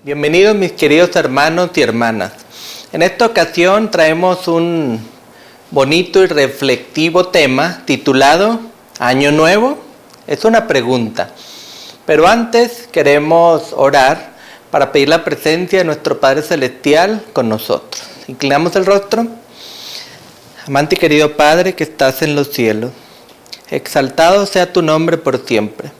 Bienvenidos mis queridos hermanos y hermanas. En esta ocasión traemos un bonito y reflexivo tema titulado Año Nuevo. Es una pregunta, pero antes queremos orar para pedir la presencia de nuestro Padre Celestial con nosotros. Inclinamos el rostro. Amante y querido Padre que estás en los cielos, exaltado sea tu nombre por siempre.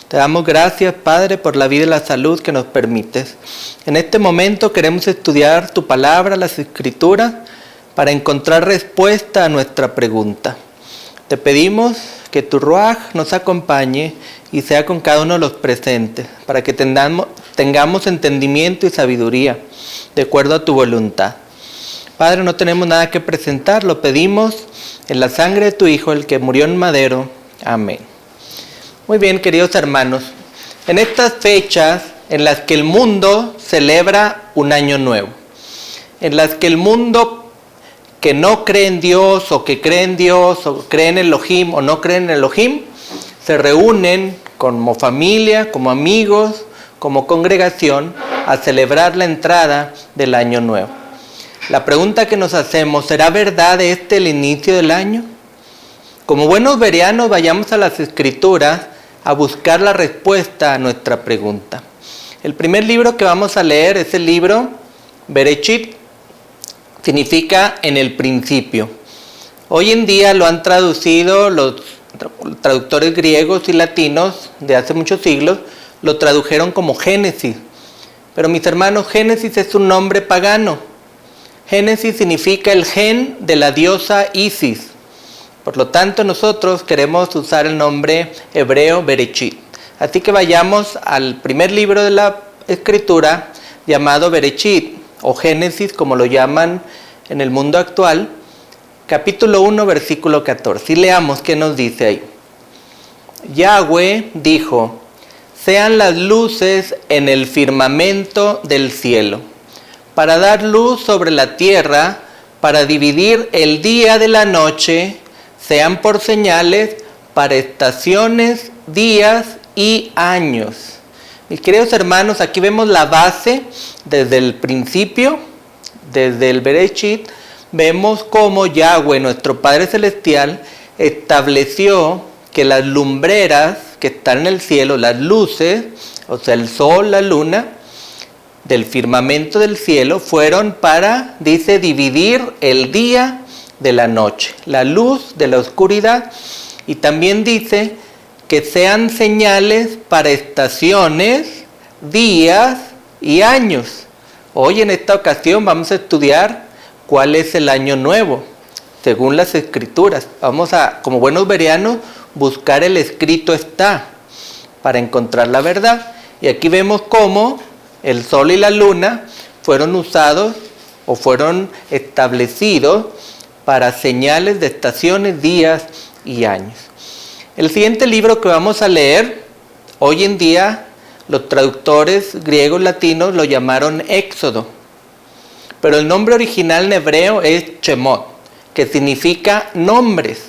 Te damos gracias, Padre, por la vida y la salud que nos permites. En este momento queremos estudiar tu palabra, las Escrituras, para encontrar respuesta a nuestra pregunta. Te pedimos que tu Ruaj nos acompañe y sea con cada uno de los presentes, para que tengamos entendimiento y sabiduría, de acuerdo a tu voluntad. Padre, no tenemos nada que presentar, lo pedimos en la sangre de tu Hijo, el que murió en madero. Amén. Muy bien, queridos hermanos, en estas fechas en las que el mundo celebra un año nuevo, en las que el mundo que no cree en Dios o que cree en Dios o cree en Elohim o no cree en Elohim, se reúnen como familia, como amigos, como congregación a celebrar la entrada del año nuevo. La pregunta que nos hacemos, ¿será verdad el inicio del año? Como buenos bereanos vayamos a las Escrituras a buscar la respuesta a nuestra pregunta. El primer libro que vamos a leer es el libro Bereshit, significa en el principio. Hoy en día lo han traducido los traductores griegos y latinos de hace muchos siglos, lo tradujeron como Génesis. Pero mis hermanos, Génesis es un nombre pagano. Génesis significa el gen de la diosa Isis. Por lo tanto, nosotros queremos usar el nombre hebreo Bereshit. Así que vayamos al primer libro de la Escritura llamado Bereshit, o Génesis, como lo llaman en el mundo actual, capítulo 1, versículo 14. Y leamos qué nos dice ahí. Yahweh dijo: sean las luces en el firmamento del cielo, para dar luz sobre la tierra, para dividir el día de la noche, sean por señales para estaciones, días y años. Mis queridos hermanos, aquí vemos la base desde el principio, desde el Bereshit, vemos cómo Yahweh, nuestro Padre Celestial, estableció que las lumbreras que están en el cielo, las luces, o sea, el sol, la luna, del firmamento del cielo, fueron para, dice, dividir el día de la noche, la luz de la oscuridad, y también dice que sean señales para estaciones, días y años. Hoy en esta ocasión vamos a estudiar cuál es el año nuevo, según las Escrituras. Vamos a, como buenos bereanos, buscar el escrito está, para encontrar la verdad. Y aquí vemos cómo el sol y la luna fueron usados o fueron establecidos para señales de estaciones, días y años. El siguiente libro que vamos a leer, hoy en día los traductores griegos latinos lo llamaron Éxodo, pero el nombre original en hebreo es Shemot, que significa nombres.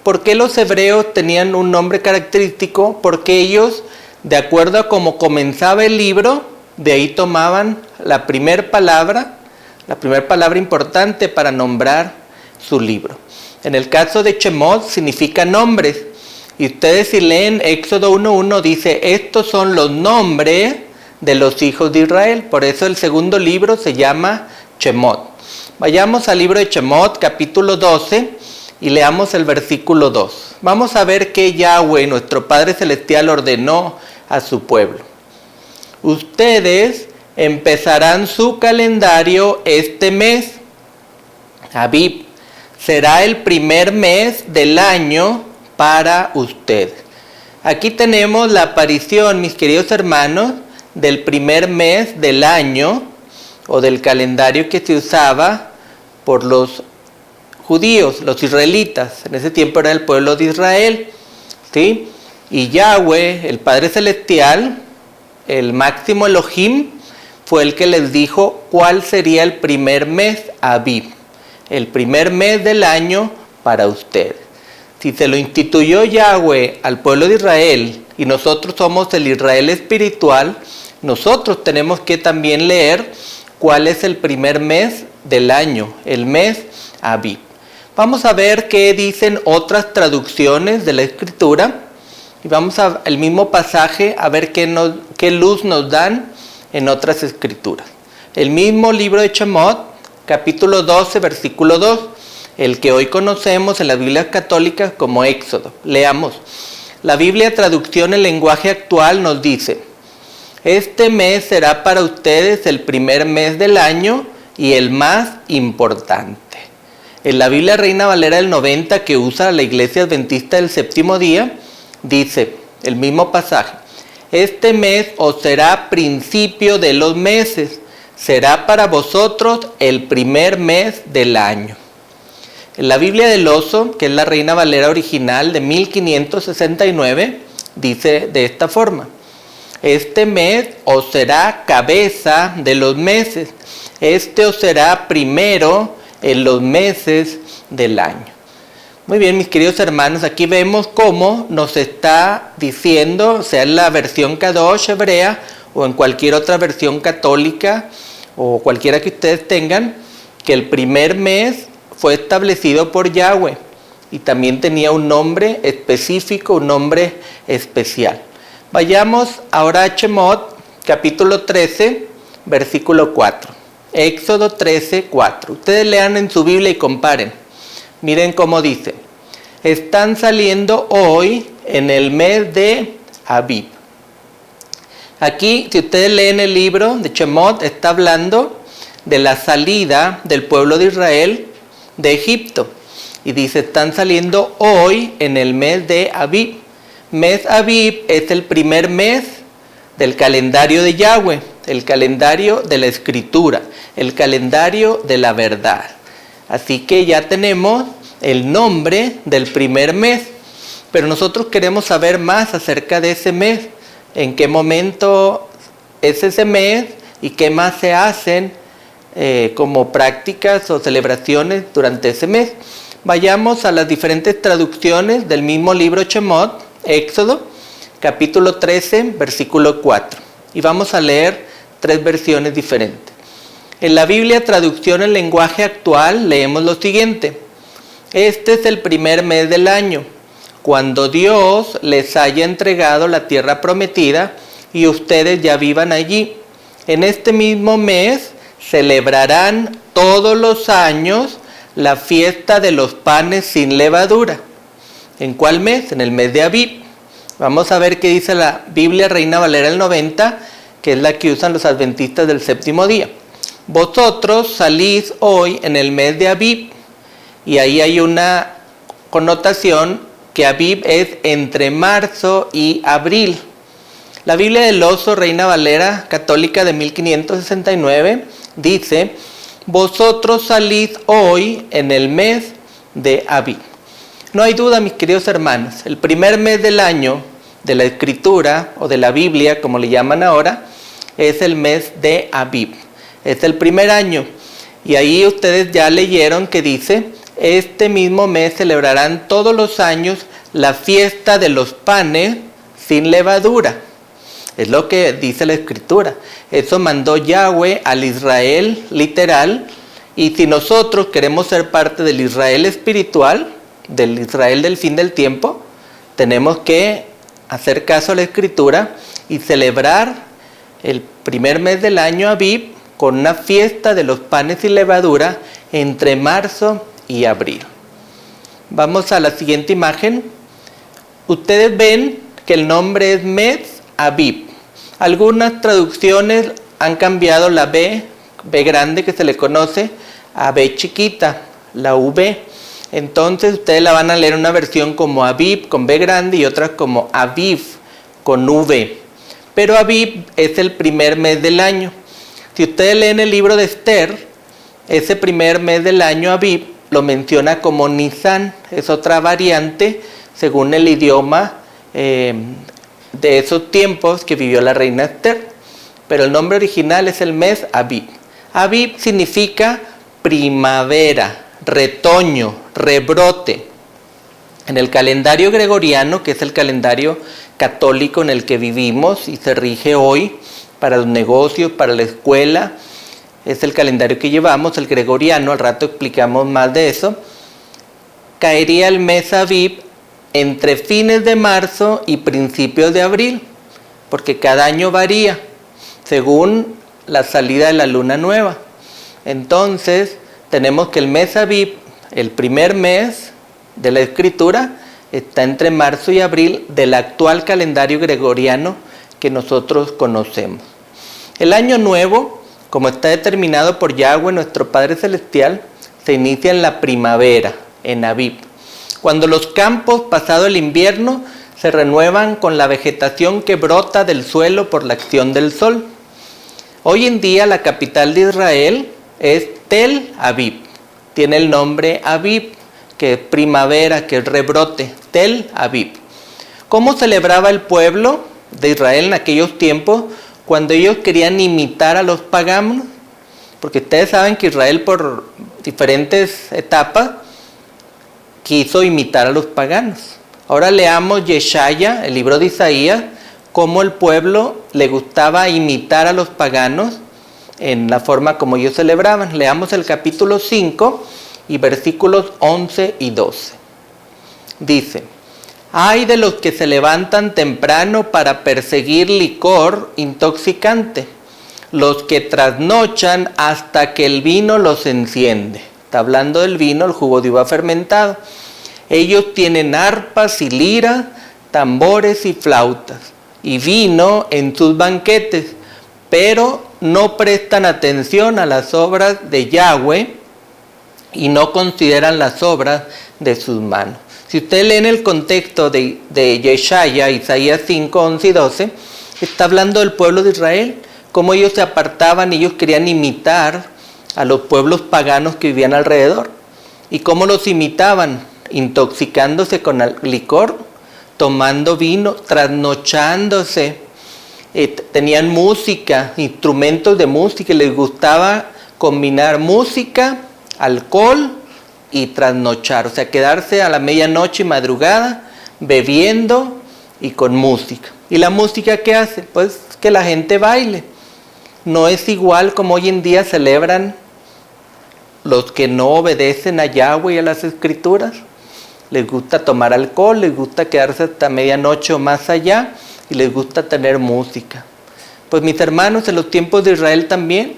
¿Por qué los hebreos tenían un nombre característico? Porque ellos, de acuerdo a cómo comenzaba el libro, de ahí tomaban la primera palabra importante para nombrar su libro. En el caso de Shemot significa nombres. Y ustedes si leen Éxodo 1:1 dice, estos son los nombres de los hijos de Israel. Por eso el segundo libro se llama Shemot. Vayamos al libro de Shemot, capítulo 12, y leamos el versículo 2. Vamos a ver qué Yahweh, nuestro Padre Celestial, ordenó a su pueblo. Ustedes empezarán su calendario este mes. Abib será el primer mes del año para ustedes. Aquí tenemos la aparición, mis queridos hermanos, del primer mes del año o del calendario que se usaba por los judíos, los israelitas. En ese tiempo era el pueblo de Israel, ¿sí? Y Yahweh, el Padre Celestial, el máximo Elohim, fue el que les dijo cuál sería el primer mes, Abib, el primer mes del año para ustedes. Si se lo instituyó Yahweh al pueblo de Israel y nosotros somos el Israel espiritual, nosotros tenemos que también leer cuál es el primer mes del año, el mes Abib. Vamos a ver qué dicen otras traducciones de la Escritura y vamos al mismo pasaje a ver qué luz nos dan en otras Escrituras. El mismo libro de Shemot, capítulo 12, versículo 2, el que hoy conocemos en las Biblias católicas como Éxodo. Leamos. La Biblia traducción en lenguaje actual nos dice: este mes será para ustedes el primer mes del año y el más importante. En la Biblia Reina Valera del 90 que usa la Iglesia Adventista del Séptimo Día, dice el mismo pasaje: este mes os será principio de los meses, será para vosotros el primer mes del año. En la Biblia del Oso, que es la Reina Valera original de 1569, dice de esta forma: este mes os será cabeza de los meses, este os será primero en los meses del año. Muy bien, mis queridos hermanos, aquí vemos cómo nos está diciendo, sea en la versión Kadosh hebrea o en cualquier otra versión católica o cualquiera que ustedes tengan, que el primer mes fue establecido por Yahweh y también tenía un nombre específico, un nombre especial. Vayamos ahora a Shemot, capítulo 13, versículo 4. Éxodo 13, 4. Ustedes lean en su Biblia y comparen. Miren cómo dice: están saliendo hoy en el mes de Abib. Aquí, si ustedes leen el libro de Shemot, está hablando de la salida del pueblo de Israel de Egipto. Y dice, están saliendo hoy en el mes de Abib. Mes Abib es el primer mes del calendario de Yahweh, el calendario de la Escritura, el calendario de la verdad. Así que ya tenemos el nombre del primer mes, pero nosotros queremos saber más acerca de ese mes, en qué momento es ese mes y qué más se hacen como prácticas o celebraciones durante ese mes. Vayamos a las diferentes traducciones del mismo libro Shemot, Éxodo, capítulo 13, versículo 4. Y vamos a leer 3 versiones diferentes. En la Biblia traducción en lenguaje actual leemos lo siguiente: este es el primer mes del año, cuando Dios les haya entregado la tierra prometida y ustedes ya vivan allí. En este mismo mes celebrarán todos los años la fiesta de los panes sin levadura. ¿En cuál mes? En el mes de Abib. Vamos a ver qué dice la Biblia Reina Valera del 90, que es la que usan los adventistas del séptimo día. Vosotros salís hoy en el mes de Abib. Y ahí hay una connotación que Abib es entre marzo y abril. La Biblia del Oso, Reina Valera católica de 1569, dice: vosotros salís hoy en el mes de Abib. No hay duda, mis queridos hermanos, el primer mes del año de la Escritura o de la Biblia, como le llaman ahora, es el mes de Abib. Es el primer año. Y ahí ustedes ya leyeron que dice: este mismo mes celebrarán todos los años la fiesta de los panes sin levadura. Es lo que dice la Escritura. Eso mandó Yahweh al Israel literal. Y si nosotros queremos ser parte del Israel espiritual, del Israel del fin del tiempo, tenemos que hacer caso a la Escritura y celebrar el primer mes del año Abib con una fiesta de los panes sin levadura entre marzo y abril. Vamos a la siguiente imagen. Ustedes ven que el nombre es mes Abib. Algunas traducciones han cambiado la B grande que se le conoce, a B chiquita, la V. Entonces ustedes la van a leer una versión como Abib con B grande y otra como Aviv con V. Pero Abib es el primer mes del año. Si ustedes leen el libro de Esther, ese primer mes del año Abib lo menciona como Nisan. Es otra variante según el idioma de esos tiempos que vivió la reina Esther. Pero el nombre original es el mes Abib. Abib significa primavera, retoño, rebrote. En el calendario gregoriano, que es el calendario católico en el que vivimos y se rige hoy para los negocios, para la escuela, es el calendario que llevamos, el gregoriano, al rato explicamos más de eso, caería el mes Abib entre fines de marzo y principios de abril, porque cada año varía según la salida de la luna nueva. Entonces, tenemos que el mes Abib, el primer mes de la escritura, está entre marzo y abril del actual calendario gregoriano que nosotros conocemos. El año nuevo, como está determinado por Yahweh, nuestro Padre Celestial, se inicia en la primavera, en Abib, cuando los campos, pasado el invierno, se renuevan con la vegetación que brota del suelo por la acción del sol. Hoy en día la capital de Israel es Tel Aviv, tiene el nombre Abib, que es primavera, que es rebrote, Tel Aviv. ¿Cómo celebraba el pueblo de Israel en aquellos tiempos cuando ellos querían imitar a los paganos? Porque ustedes saben que Israel por diferentes etapas quiso imitar a los paganos. Ahora leamos Yeshaya, el libro de Isaías, cómo el pueblo le gustaba imitar a los paganos en la forma como ellos celebraban. Leamos el capítulo 5 y versículos 11 y 12. Dice: ay de los que se levantan temprano para perseguir licor intoxicante, los que trasnochan hasta que el vino los enciende. Está hablando del vino, el jugo de uva fermentado. Ellos tienen arpas y liras, tambores y flautas, y vino en sus banquetes, pero no prestan atención a las obras de Yahweh y no consideran las obras de sus manos. Si usted lee en el contexto de Yeshaya, Isaías 5, 11 y 12, está hablando del pueblo de Israel, cómo ellos se apartaban, ellos querían imitar a los pueblos paganos que vivían alrededor. ¿Y cómo los imitaban? Intoxicándose con licor, tomando vino, trasnochándose. Tenían música, instrumentos de música, les gustaba combinar música, alcohol y trasnochar, o sea, quedarse a la medianoche y madrugada bebiendo y con música. ¿Y la música qué hace? Pues que la gente baile. No es igual como hoy en día celebran los que no obedecen a Yahweh y a las escrituras. Les gusta tomar alcohol, les gusta quedarse hasta medianoche o más allá y les gusta tener música. Pues mis hermanos, en los tiempos de Israel también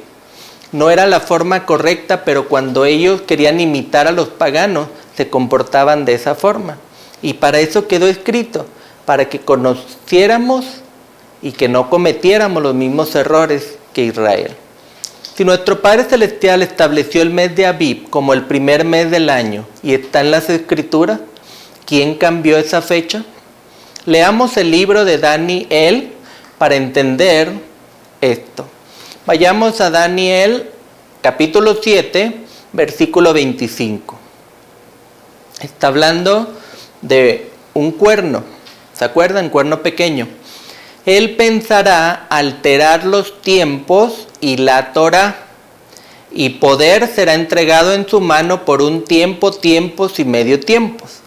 no era la forma correcta, pero cuando ellos querían imitar a los paganos, se comportaban de esa forma. Y para eso quedó escrito, para que conociéramos y que no cometiéramos los mismos errores que Israel. Si nuestro Padre Celestial estableció el mes de Abib como el primer mes del año y está en las Escrituras, ¿quién cambió esa fecha? Leamos el libro de Daniel para entender esto. Vayamos a Daniel capítulo 7, versículo 25. Está hablando de un cuerno, ¿se acuerdan? Cuerno pequeño. Él pensará alterar los tiempos y la Torá, y poder será entregado en su mano por un tiempo, tiempos y medio tiempos.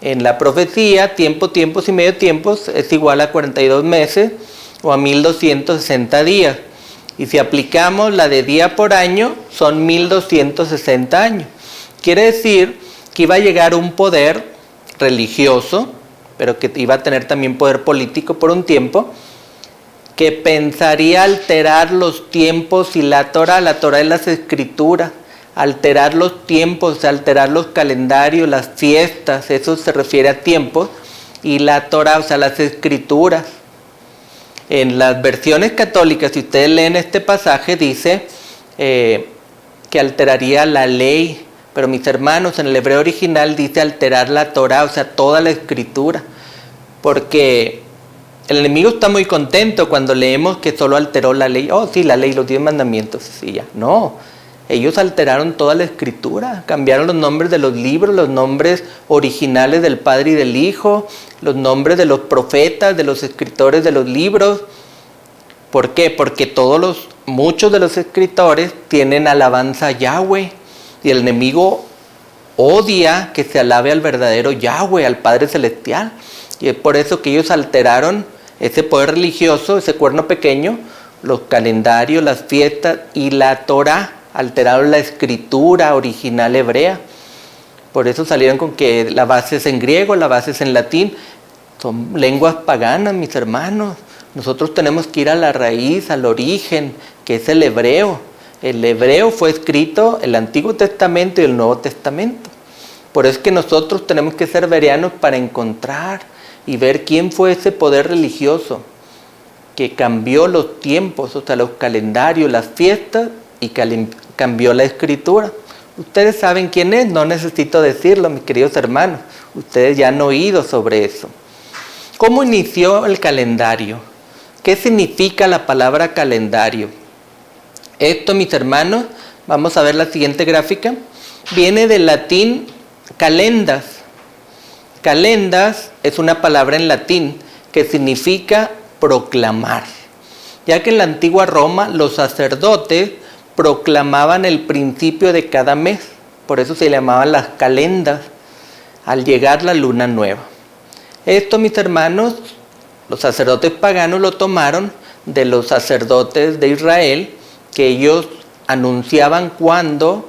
En la profecía, tiempo, tiempos y medio tiempos es igual a 42 meses o a 1260 días. Y si aplicamos la de día por año, son 1260 años. Quiere decir que iba a llegar un poder religioso, pero que iba a tener también poder político por un tiempo, que pensaría alterar los tiempos y la Torá es las escrituras, alterar los tiempos, alterar los calendarios, las fiestas, eso se refiere a tiempos, y la Torá, o sea, las escrituras. En las versiones católicas, si ustedes leen este pasaje, dice que alteraría la ley, pero mis hermanos, en el hebreo original dice alterar la Torá, o sea, toda la escritura, porque el enemigo está muy contento cuando leemos que solo alteró la ley. Oh, sí, la ley, los 10 mandamientos, sí, ya. No, ellos alteraron toda la escritura, cambiaron los nombres de los libros, los nombres originales del Padre y del Hijo, los nombres de los profetas, de los escritores de los libros. ¿Por qué? Porque muchos de los escritores tienen alabanza a Yahweh y el enemigo odia que se alabe al verdadero Yahweh, al Padre Celestial. Y es por eso que ellos alteraron ese poder religioso, ese cuerno pequeño, los calendarios, las fiestas y la Torah, alteraron la escritura original hebrea. Por eso salieron con que la base es en griego, la base es en latín. Son lenguas paganas, mis hermanos. Nosotros tenemos que ir a la raíz, al origen, que es el hebreo. El hebreo fue escrito el Antiguo Testamento y el Nuevo Testamento. Por eso es que nosotros tenemos que ser bereanos para encontrar y ver quién fue ese poder religioso que cambió los tiempos, o sea, los calendarios, las fiestas, y cambió la escritura. Ustedes saben quién es, no necesito decirlo, mis queridos hermanos. Ustedes ya han oído sobre eso. ¿Cómo inició el calendario? ¿Qué significa la palabra calendario? Esto, mis hermanos, vamos a ver la siguiente gráfica, viene del latín calendas. Calendas es una palabra en latín que significa proclamar, ya que en la antigua Roma los sacerdotes proclamaban el principio de cada mes, por eso se llamaban las calendas, al llegar la luna nueva. Esto, mis hermanos, los sacerdotes paganos lo tomaron de los sacerdotes de Israel, que ellos anunciaban cuando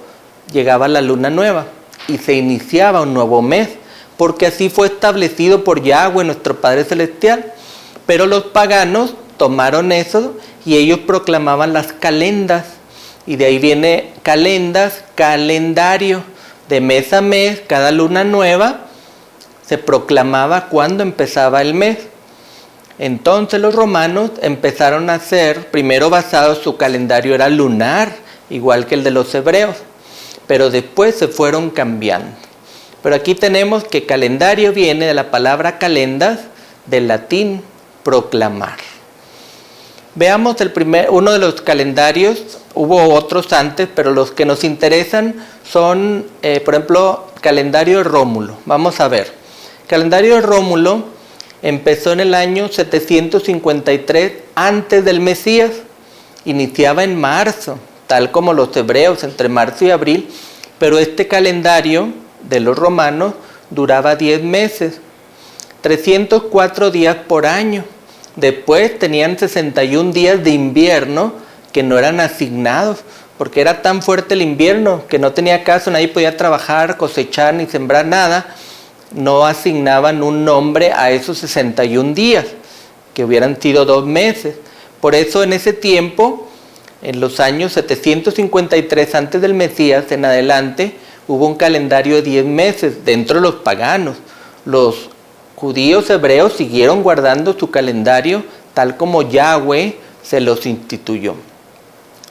llegaba la luna nueva y se iniciaba un nuevo mes, porque así fue establecido por Yahweh, nuestro Padre Celestial. Pero los paganos tomaron eso y ellos proclamaban las calendas, y de ahí viene calendas, calendario. De mes a mes, cada luna nueva, se proclamaba cuándo empezaba el mes. Entonces los romanos empezaron a hacer, primero basado su calendario era lunar, igual que el de los hebreos, pero después se fueron cambiando. Pero aquí tenemos que calendario viene de la palabra calendas, del latín proclamar. Veamos uno de los calendarios, hubo otros antes, pero los que nos interesan son, por ejemplo, calendario de Rómulo. Vamos a ver. Calendario de Rómulo empezó en el año 753 antes del Mesías, iniciaba en marzo, tal como los hebreos, entre marzo y abril, pero este calendario de los romanos duraba 10 meses, 304 días por año. Después tenían 61 días de invierno que no eran asignados, porque era tan fuerte el invierno que no tenía caso, nadie podía trabajar, cosechar ni sembrar nada. No asignaban un nombre a esos 61 días, que hubieran sido 2 meses. Por eso en ese tiempo, en los años 753 antes del Mesías en adelante, hubo un calendario de 10 meses dentro de los paganos. Los judíos hebreos siguieron guardando su calendario tal como Yahweh se los instituyó.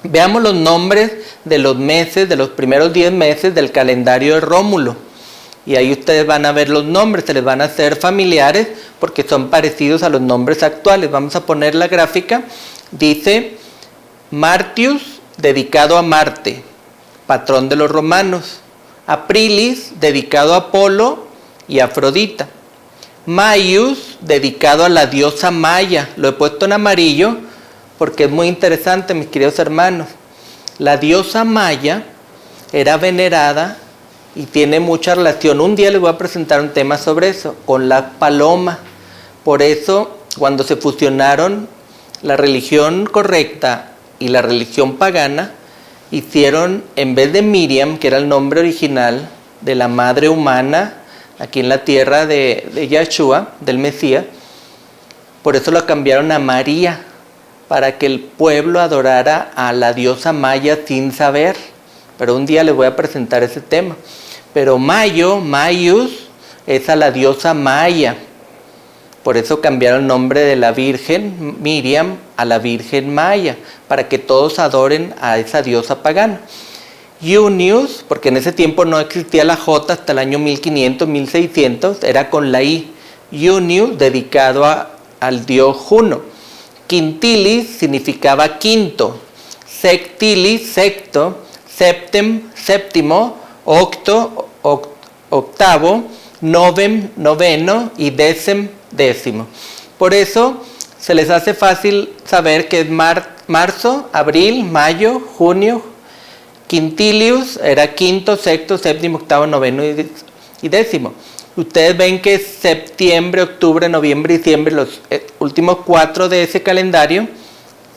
Veamos los nombres de los meses, de los primeros 10 meses del calendario de Rómulo. Y ahí ustedes van a ver los nombres, se les van a hacer familiares porque son parecidos a los nombres actuales. Vamos a poner la gráfica. Dice Martius, dedicado a Marte, patrón de los romanos. Aprilis, dedicado a Apolo y Afrodita. Maius, dedicado a la diosa Maya. Lo he puesto en amarillo porque es muy interesante, mis queridos hermanos. La diosa Maya era venerada y tiene mucha relación. Un día les voy a presentar un tema sobre eso, con la paloma. Por eso, cuando se fusionaron la religión correcta y la religión pagana, hicieron, en vez de Miriam, que era el nombre original de la madre humana, aquí en la tierra de Yahshua, del Mesías, por eso lo cambiaron a María, para que el pueblo adorara a la diosa Maya sin saber. Pero un día les voy a presentar ese tema. Pero Maius, es a la diosa Maya. Por eso cambiaron el nombre de la Virgen Miriam a la Virgen Maya, para que todos adoren a esa diosa pagana. Junius, porque en ese tiempo no existía la J hasta el año 1500, 1600, era con la I. Junius, dedicado al dios Juno. Quintilis significaba quinto. Sextilis, sexto. septem, séptimo, octo, octavo, novem, noveno y decem, décimo. Por eso se les hace fácil saber que es marzo, abril, mayo, junio. Quintilius era quinto, sexto, séptimo, octavo, noveno y décimo. Ustedes ven que septiembre, octubre, noviembre, diciembre, los últimos 4 de ese calendario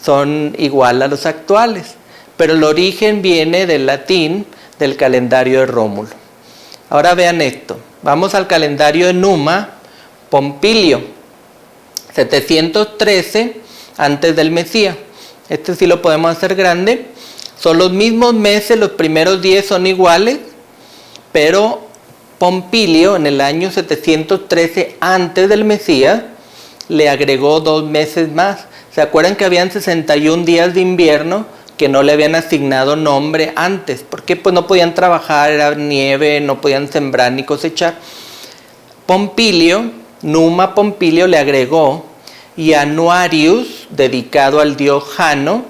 son igual a los actuales. Pero el origen viene del latín, del calendario de Rómulo. Ahora vean esto. Vamos al calendario de Numa Pompilio, 713 antes del Mesías. Este sí lo podemos hacer grande. Son los mismos meses, los primeros 10 son iguales, pero Pompilio en el año 713 antes del Mesías le agregó 2 meses más. ¿Se acuerdan que habían 61 días de invierno que no le habían asignado nombre antes? Porque pues no podían trabajar, era nieve, no podían sembrar ni cosechar. Pompilio, Numa Pompilio le agregó Januarius, dedicado al dios Jano,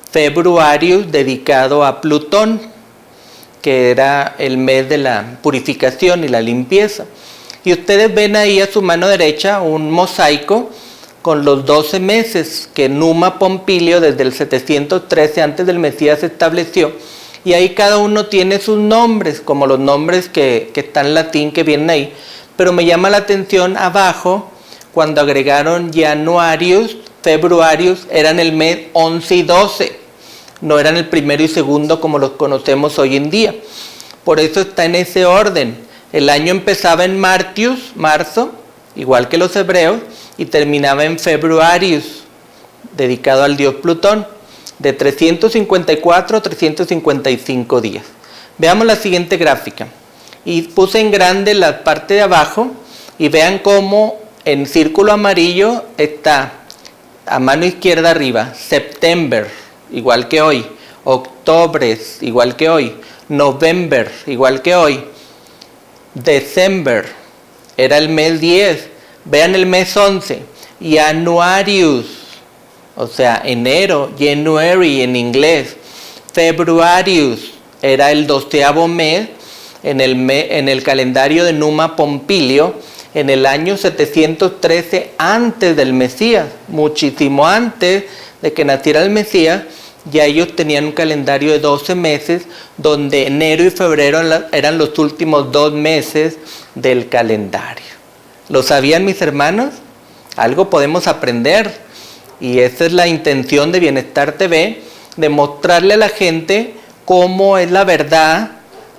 Februarius, dedicado a Plutón, que era el mes de la purificación y la limpieza. Y ustedes ven ahí a su mano derecha un mosaico con los 12 meses que Numa Pompilio desde el 713 antes del Mesías estableció. Y ahí cada uno tiene sus nombres, como los nombres que están en latín que vienen ahí. Pero me llama la atención abajo, cuando agregaron Januarius, Februarius, eran el mes 11 y 12. No eran el primero y segundo como los conocemos hoy en día. Por eso está en ese orden. El año empezaba en Martius, marzo, igual que los hebreos, y terminaba en Februarius, dedicado al dios Plutón, de 354 a 355 días. Veamos la siguiente gráfica. Y puse en grande la parte de abajo y vean cómo en círculo amarillo está a mano izquierda arriba, September, igual que hoy, Octobres, igual que hoy, November, igual que hoy, December, era el mes 10, vean el mes 11, Januarius, o sea, enero, January en inglés, Februarius, era el 12º mes en el calendario de Numa Pompilio, en el año 713 antes del Mesías, muchísimo antes de que naciera el Mesías. Ya ellos tenían un calendario de 12 meses, donde enero y febrero eran los últimos 2 meses del calendario. ¿Lo sabían mis hermanos? Algo podemos aprender, y esa es la intención de Bienestar TV, de mostrarle a la gente cómo es la verdad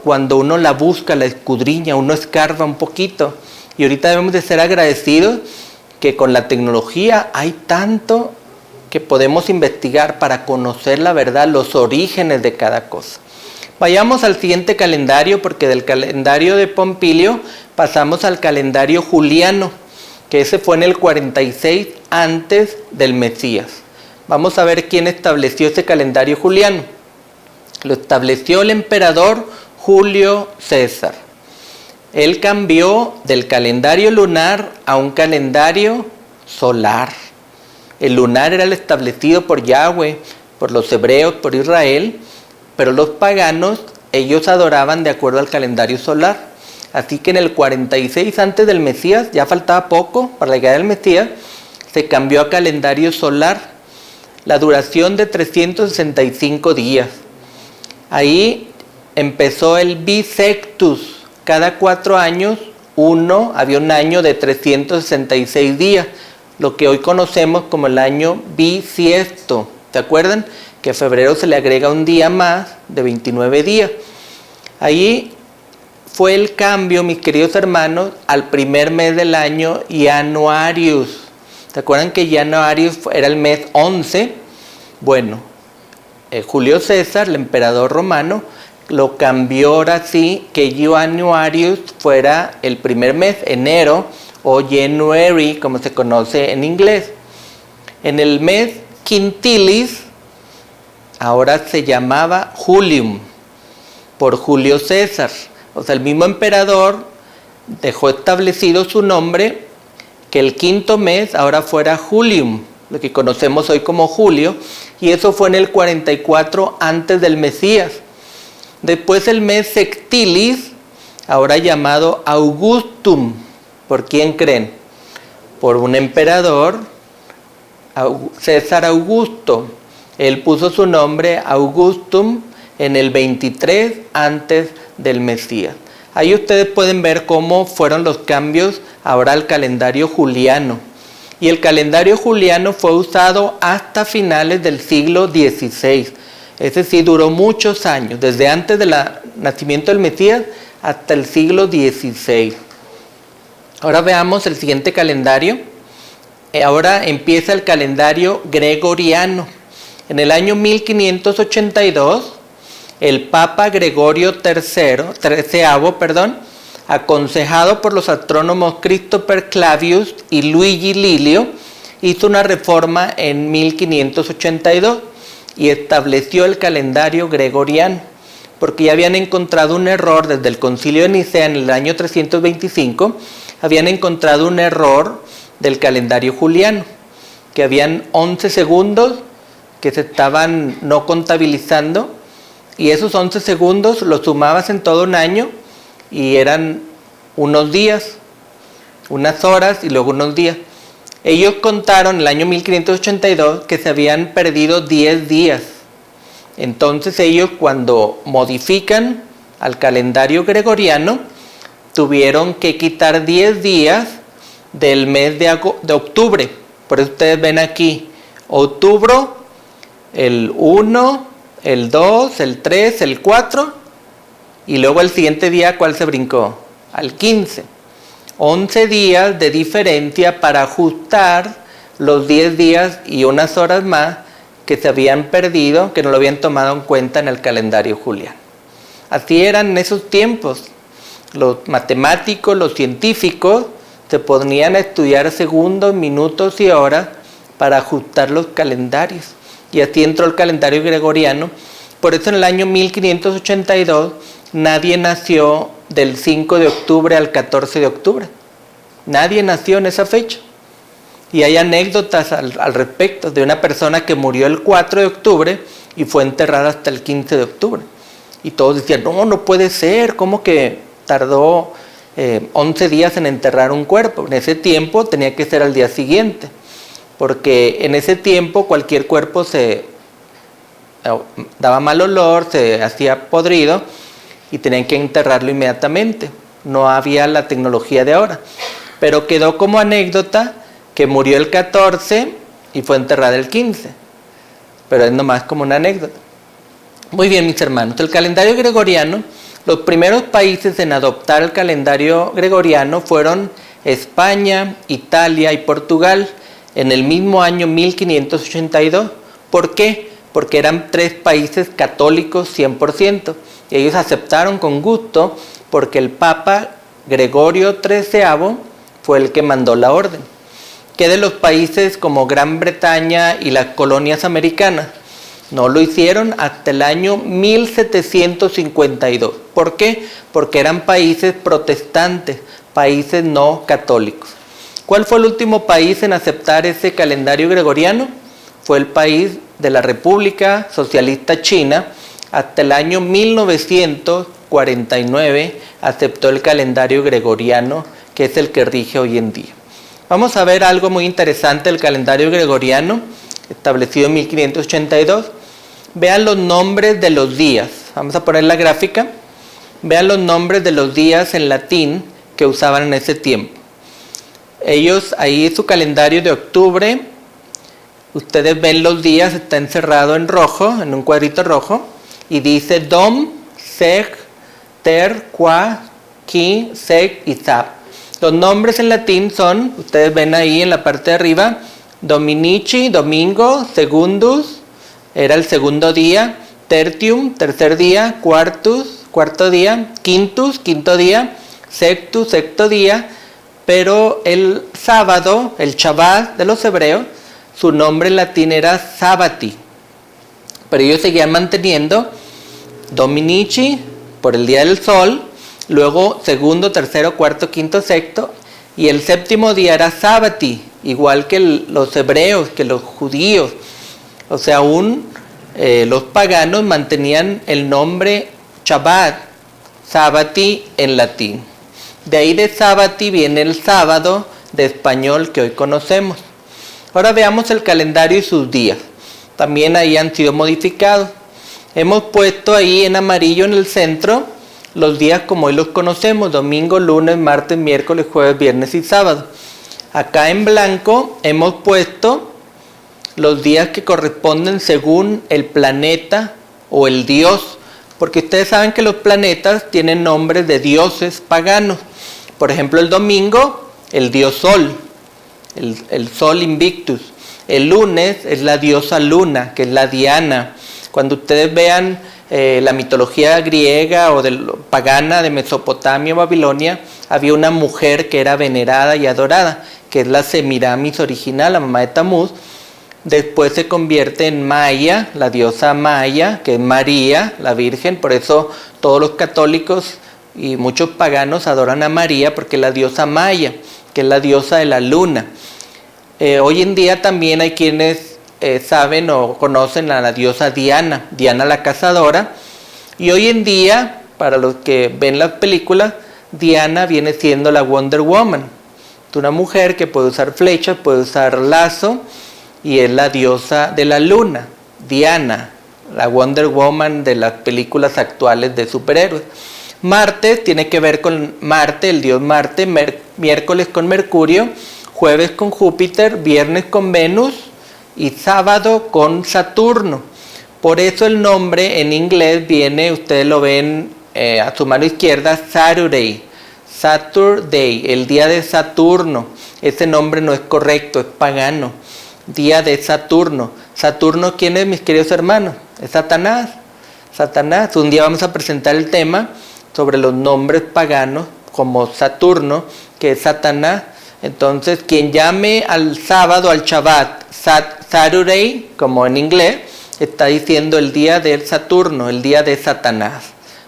cuando uno la busca, la escudriña, uno escarba un poquito. Y ahorita debemos de ser agradecidos que con la tecnología hay tanto que podemos investigar para conocer la verdad, los orígenes de cada cosa. Vayamos al siguiente calendario, porque del calendario de Pompilio pasamos al calendario juliano, que ese fue en el 46 antes del Mesías. Vamos a ver quién estableció ese calendario juliano. Lo estableció el emperador Julio César. Él cambió del calendario lunar a un calendario solar. El lunar era el establecido por Yahweh, por los hebreos, por Israel, pero los paganos, ellos adoraban de acuerdo al calendario solar. Así que en el 46 antes del Mesías, ya faltaba poco para la llegada del Mesías, se cambió a calendario solar, la duración de 365 días. Ahí empezó el bisectus. Cada 4 años, había un año de 366 días, lo que hoy conocemos como el año bisiesto. ¿Se acuerdan? Que a febrero se le agrega un día más de 29 días. Ahí fue el cambio, mis queridos hermanos, al primer mes del año, Januarius. ¿Se acuerdan que Januarius era el mes 11? Bueno, Julio César, el emperador romano, lo cambió ahora sí, que Januarius fuera el primer mes, enero, o January, como se conoce en inglés. En el mes Quintilis, ahora se llamaba Julium, por Julio César. O sea, el mismo emperador dejó establecido su nombre, que el quinto mes ahora fuera Julium, lo que conocemos hoy como julio, y eso fue en el 44 antes del Mesías. Después el mes Sextilis, ahora llamado Augustum. ¿Por quién creen? Por un emperador, César Augusto. Él puso su nombre Augustum en el 23 antes del Mesías. Ahí ustedes pueden ver cómo fueron los cambios ahora al calendario juliano. Y el calendario juliano fue usado hasta finales del siglo XVI. Es decir, duró muchos años, desde antes del nacimiento del Mesías hasta el siglo XVI. Ahora veamos el siguiente calendario. Ahora empieza el calendario gregoriano. En el año 1582, el Papa Gregorio XIII, aconsejado por los astrónomos Christopher Clavius y Luigi Lilio, hizo una reforma en 1582 y estableció el calendario gregoriano, porque ya habían encontrado un error desde el Concilio de Nicea en el año 325, habían encontrado un error del calendario juliano, que habían 11 segundos que se estaban no contabilizando, y esos 11 segundos los sumabas en todo un año y eran unos días, unas horas y luego unos días. Ellos contaron en el año 1582 que se habían perdido 10 días. Entonces ellos, cuando modifican al calendario gregoriano, tuvieron que quitar 10 días del mes de octubre. Por eso ustedes ven aquí, octubre, el 1, el 2, el 3, el 4, y luego el siguiente día, ¿cuál se brincó? Al 15. 11 días de diferencia para ajustar los 10 días y unas horas más que se habían perdido, que no lo habían tomado en cuenta en el calendario juliano. Así eran en esos tiempos. Los matemáticos, los científicos, se ponían a estudiar segundos, minutos y horas para ajustar los calendarios. Y así entró el calendario gregoriano. Por eso en el año 1582 nadie nació del 5 de octubre al 14 de octubre. Nadie nació en esa fecha. Y hay anécdotas al respecto de una persona que murió el 4 de octubre y fue enterrada hasta el 15 de octubre. Y todos decían, no puede ser, ¿cómo que tardó 11 días en enterrar un cuerpo? En ese tiempo tenía que ser al día siguiente, porque en ese tiempo cualquier cuerpo se daba mal olor, se hacía podrido y tenían que enterrarlo inmediatamente. No había la tecnología de ahora. Pero quedó como anécdota que murió el 14 y fue enterrada el 15. Pero es nomás como una anécdota. Muy bien, mis hermanos. El calendario gregoriano, los primeros países en adoptar el calendario gregoriano fueron España, Italia y Portugal en el mismo año 1582. ¿Por qué? Porque eran 3 países católicos 100%. Y ellos aceptaron con gusto porque el Papa Gregorio XIII fue el que mandó la orden. ¿Qué de los países como Gran Bretaña y las colonias americanas? No lo hicieron hasta el año 1752. ¿Por qué? Porque eran países protestantes, países no católicos. ¿Cuál fue el último país en aceptar ese calendario gregoriano? Fue el país de la República Socialista China. Hasta el año 1949 aceptó el calendario gregoriano, que es el que rige hoy en día. Vamos a ver algo muy interesante del calendario gregoriano, establecido en 1582. Vean los nombres de los días. Vamos a poner la gráfica. Vean los nombres de los días en latín que usaban en ese tiempo. Ellos, ahí su calendario de octubre, ustedes ven los días, está encerrado en rojo, en un cuadrito rojo, y dice Dom, Seg, Ter, Qua, Qui, Seg y Sab. Los nombres en latín son, ustedes ven ahí en la parte de arriba, Dominici, domingo, Secundus, era el segundo día, Tertium, tercer día, Quartus, cuarto día, Quintus, quinto día, Sextus, sexto día, pero el sábado, el Shabbat de los hebreos, su nombre en latín era Sabbati, pero ellos seguían manteniendo Dominici por el día del sol, luego segundo, tercero, cuarto, quinto, sexto, y el séptimo día era Sabbati, igual que los hebreos, que los judíos. O sea, aún los paganos mantenían el nombre Shabbat, Sabbati en latín. De ahí de Sabbati viene el sábado de español que hoy conocemos. Ahora veamos el calendario y sus días. También ahí han sido modificados. Hemos puesto ahí en amarillo en el centro los días como hoy los conocemos: domingo, lunes, martes, miércoles, jueves, viernes y sábado. Acá en blanco hemos puesto los días que corresponden según el planeta o el dios, porque ustedes saben que los planetas tienen nombres de dioses paganos. Por ejemplo, el domingo, el dios Sol, el Sol Invictus. El lunes es la diosa Luna, que es la Diana. Cuando ustedes vean la mitología griega o pagana de Mesopotamia o Babilonia, había una mujer que era venerada y adorada, que es la Semiramis original, la mamá de Tamuz. Después se convierte en Maya, la diosa Maya, que es María, la Virgen. Por eso todos los católicos y muchos paganos adoran a María, porque es la diosa Maya, que es la diosa de la luna. Hoy en día también hay quienes saben o conocen a la diosa Diana, Diana la cazadora. Y hoy en día, para los que ven las películas, Diana viene siendo la Wonder Woman. Es una mujer que puede usar flechas, puede usar lazo, y es la diosa de la luna, Diana, la Wonder Woman de las películas actuales de superhéroes. Martes tiene que ver con Marte, el dios Marte, miércoles con Mercurio, jueves con Júpiter, viernes con Venus y sábado con Saturno. Por eso el nombre en inglés viene, ustedes lo ven a su mano izquierda, Saturday, el día de Saturno. Ese nombre no es correcto, es pagano. Día de Saturno. ¿Saturno quién es, mis queridos hermanos? Es Satanás. Satanás. Un día vamos a presentar el tema sobre los nombres paganos como Saturno, que es Satanás. Entonces, quien llame al sábado, al Shabbat, Saturday, como en inglés, está diciendo el día del Saturno, el día de Satanás.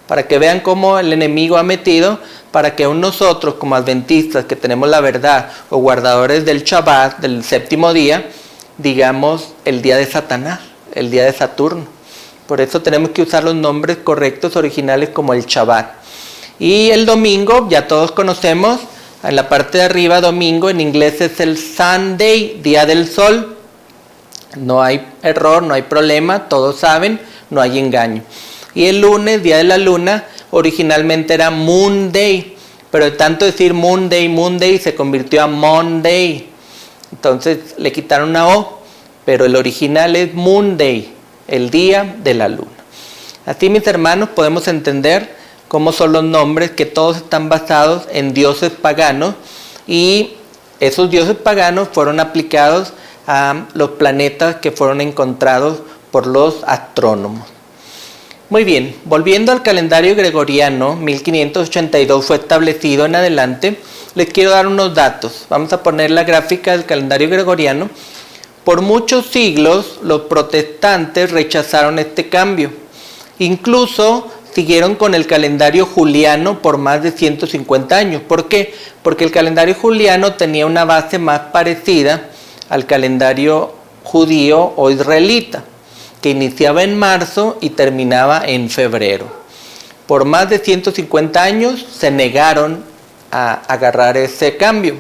Para que vean cómo el enemigo ha metido, para que aún nosotros, como adventistas, que tenemos la verdad, o guardadores del Shabbat, del séptimo día, digamos el día de Satanás, el día de Saturno. Por eso tenemos que usar los nombres correctos, originales, como el Shabbat. Y el domingo, ya todos conocemos, en la parte de arriba, domingo, en inglés es el Sunday, día del sol. No hay error, no hay problema, todos saben, no hay engaño. Y el lunes, día de la luna, originalmente era Moon Day, pero de tanto decir Monday, se convirtió a Monday. Entonces le quitaron una O, pero el original es Monday, el día de la luna. Así, mis hermanos, podemos entender cómo son los nombres, que todos están basados en dioses paganos, y esos dioses paganos fueron aplicados a los planetas que fueron encontrados por los astrónomos. Muy bien, volviendo al calendario gregoriano, 1582 fue establecido en adelante. Les quiero dar unos datos. Vamos a poner la gráfica del calendario gregoriano. Por muchos siglos los protestantes rechazaron este cambio. Incluso siguieron con el calendario juliano por más de 150 años. ¿Por qué? Porque el calendario juliano tenía una base más parecida al calendario judío o israelita, que iniciaba en marzo y terminaba en febrero. Por más de 150 años se negaron a agarrar ese cambio,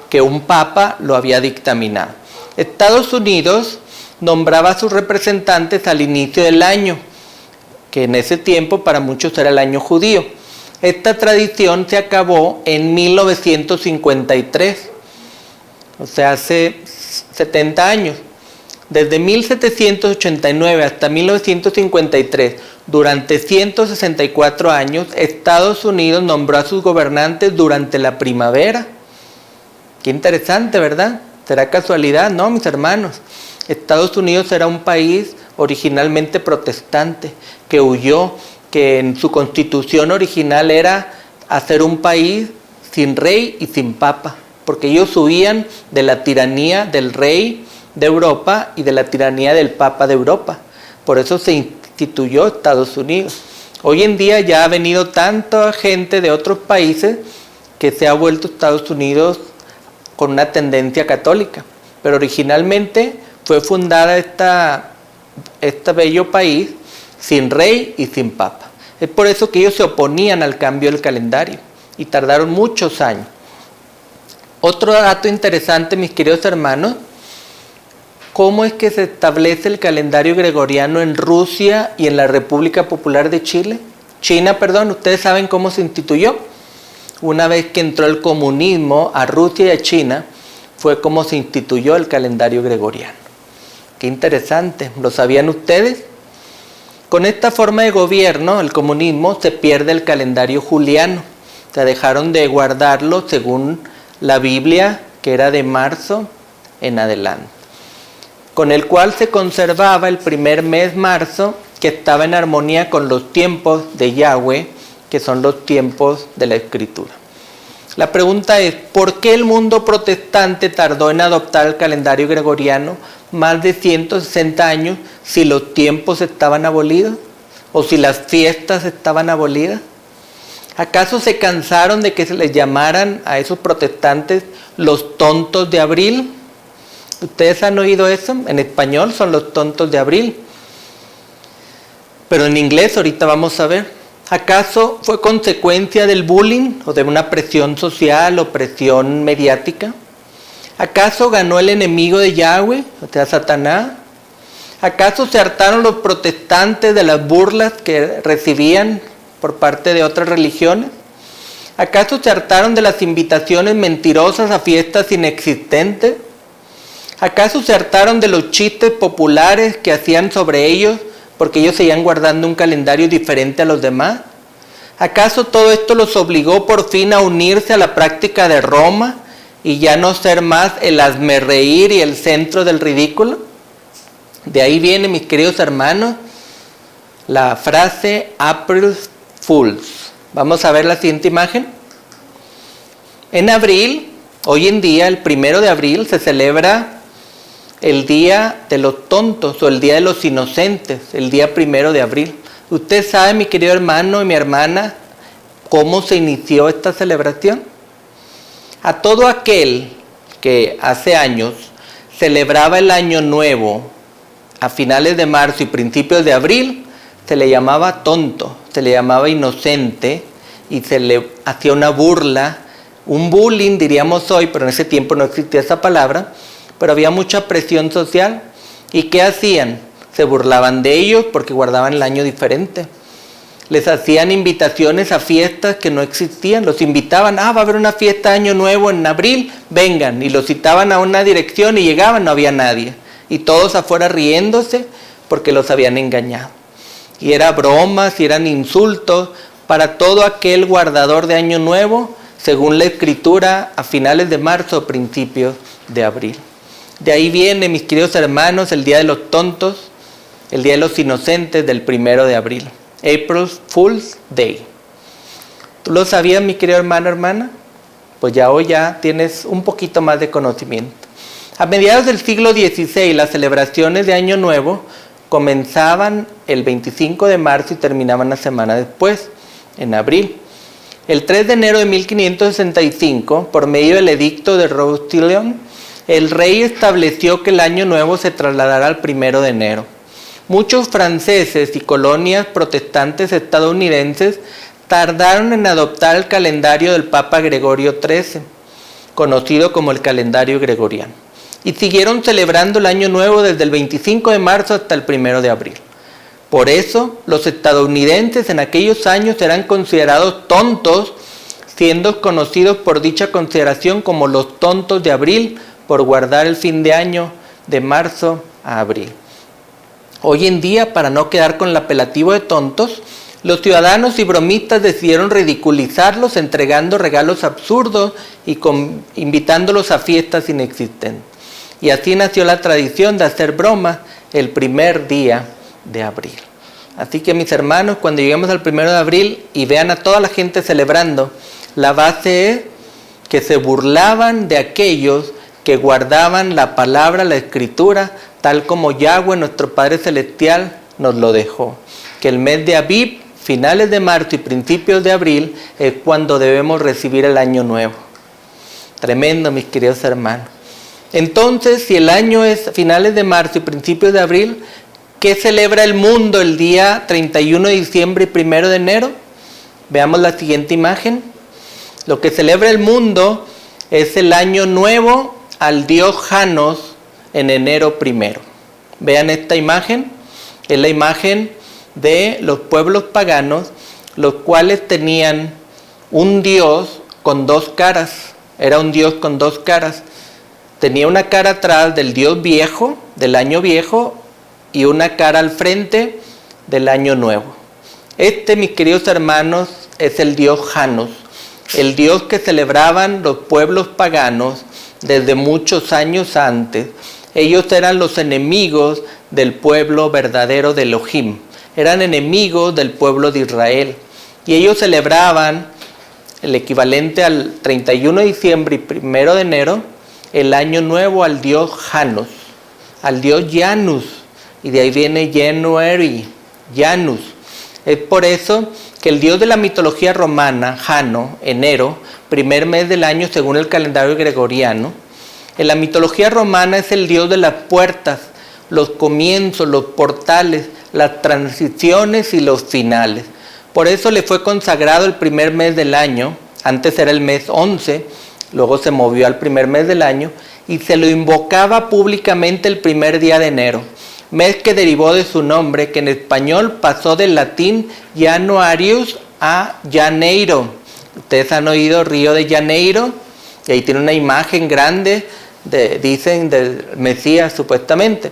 que un papa lo había dictaminado. Estados Unidos nombraba a sus representantes al inicio del año, que en ese tiempo para muchos era el año judío. Esta tradición se acabó en 1953, o sea, hace 70 años. Desde 1789 hasta 1953, durante 164 años, Estados Unidos nombró a sus gobernantes durante la primavera. Qué interesante, ¿verdad? ¿Será casualidad? No, mis hermanos. Estados Unidos era un país originalmente protestante, que huyó, que en su constitución original era hacer un país sin rey y sin papa, porque ellos huían de la tiranía del rey de Europa y de la tiranía del Papa de Europa. Por eso se instituyó Estados Unidos. Hoy en día ya ha venido tanta gente de otros países que se ha vuelto Estados Unidos con una tendencia católica. Pero originalmente fue fundada este bello país sin rey y sin papa. Es por eso que ellos se oponían al cambio del calendario y tardaron muchos años. Otro dato interesante, mis queridos hermanos, ¿cómo es que se establece el calendario gregoriano en Rusia y en la República Popular de China, ustedes saben cómo se instituyó? Una vez que entró el comunismo a Rusia y a China, fue como se instituyó el calendario gregoriano. Qué interesante, ¿lo sabían ustedes? Con esta forma de gobierno, el comunismo, se pierde el calendario juliano. O sea, dejaron de guardarlo según la Biblia, que era de marzo en adelante, con el cual se conservaba el primer mes marzo, que estaba en armonía con los tiempos de Yahweh, que son los tiempos de la Escritura. La pregunta es, ¿por qué el mundo protestante tardó en adoptar el calendario gregoriano más de 160 años si los tiempos estaban abolidos? ¿O si las fiestas estaban abolidas? ¿Acaso se cansaron de que se les llamaran a esos protestantes los tontos de abril? ¿Ustedes han oído eso? En español son los tontos de abril. Pero en inglés ahorita vamos a ver. ¿Acaso fue consecuencia del bullying o de una presión social o presión mediática? ¿Acaso ganó el enemigo de Yahweh, o sea, Satanás? ¿Acaso se hartaron los protestantes de las burlas que recibían por parte de otras religiones? ¿Acaso se hartaron de las invitaciones mentirosas a fiestas inexistentes? ¿Acaso se hartaron de los chistes populares que hacían sobre ellos porque ellos seguían guardando un calendario diferente a los demás? ¿Acaso todo esto los obligó por fin a unirse a la práctica de Roma y ya no ser más el hazmerreír y el centro del ridículo? De ahí viene, mis queridos hermanos, la frase April Fools. Vamos a ver la siguiente imagen. En abril, hoy en día, el 1 de abril, se celebra el Día de los Tontos o el Día de los Inocentes, el día 1 de abril. ¿Usted sabe, mi querido hermano y mi hermana, cómo se inició esta celebración? A todo aquel que hace años celebraba el Año Nuevo a finales de marzo y principios de abril, se le llamaba tonto, se le llamaba inocente y se le hacía una burla, un bullying diríamos hoy, pero en ese tiempo no existía esa palabra, pero había mucha presión social. ¿Y qué hacían? Se burlaban de ellos porque guardaban el año diferente. Les hacían invitaciones a fiestas que no existían. Los invitaban, va a haber una fiesta de Año Nuevo en abril, vengan. Y los citaban a una dirección y llegaban, no había nadie. Y todos afuera riéndose porque los habían engañado. Y eran bromas, y eran insultos para todo aquel guardador de Año Nuevo, según la Escritura, a finales de marzo o principios de abril. De ahí viene, mis queridos hermanos, el Día de los Tontos, el Día de los Inocentes del 1 de abril. April Fool's Day. ¿Tú lo sabías, mi querido hermano, hermana? Pues ya hoy ya tienes un poquito más de conocimiento. A mediados del siglo XVI, las celebraciones de Año Nuevo comenzaban el 25 de marzo y terminaban la semana después, en abril. El 3 de enero de 1565, por medio del edicto de Roussillon, el rey estableció que el Año Nuevo se trasladara al 1 de enero. Muchos franceses y colonias protestantes estadounidenses tardaron en adoptar el calendario del Papa Gregorio XIII, conocido como el calendario gregoriano, y siguieron celebrando el Año Nuevo desde el 25 de marzo hasta el 1 de abril. Por eso, los estadounidenses en aquellos años eran considerados tontos, siendo conocidos por dicha consideración como los tontos de abril, por guardar el fin de año de marzo a abril. Hoy en día, para no quedar con el apelativo de tontos, los ciudadanos y bromistas decidieron ridiculizarlos entregando regalos absurdos y invitándolos a fiestas inexistentes. Y así nació la tradición de hacer bromas el primer día de abril. Así que, mis hermanos, cuando lleguemos al 1 de abril y vean a toda la gente celebrando, la base es que se burlaban de aquellos que guardaban la palabra, la Escritura, tal como Yahweh, nuestro Padre Celestial, nos lo dejó. Que el mes de Abib, finales de marzo y principios de abril, es cuando debemos recibir el Año Nuevo. Tremendo, mis queridos hermanos. Entonces, si el año es finales de marzo y principios de abril, qué celebra el mundo el día 31 de diciembre y 1 de enero? Veamos la siguiente imagen. Lo que celebra el mundo es el año nuevo al dios Janos en enero 1. Vean esta imagen. Es la imagen de los pueblos paganos, los cuales tenían un dios con dos caras. Era un dios con dos caras. Tenía una cara atrás del dios viejo, del año viejo, y una cara al frente del año nuevo. Este, mis queridos hermanos, es el dios Janos, el dios que celebraban los pueblos paganos desde muchos años antes. Ellos eran los enemigos del pueblo verdadero de Elohim, eran enemigos del pueblo de Israel, y ellos celebraban el equivalente al 31 de diciembre y 1 de enero, el año nuevo al dios Janos, al dios Janus, y de ahí viene January, Janus. Es por eso que el dios de la mitología romana, Jano, enero, primer mes del año según el calendario gregoriano, en la mitología romana es el dios de las puertas, los comienzos, los portales, las transiciones y los finales. Por eso le fue consagrado el primer mes del año, antes era el mes 11, luego se movió al primer mes del año, y se lo invocaba públicamente el primer día de enero, mes que derivó de su nombre, que en español pasó del latín Januarius a Janeiro. Ustedes han oído Río de Janeiro, y ahí tiene una imagen grande, dicen, del Mesías supuestamente.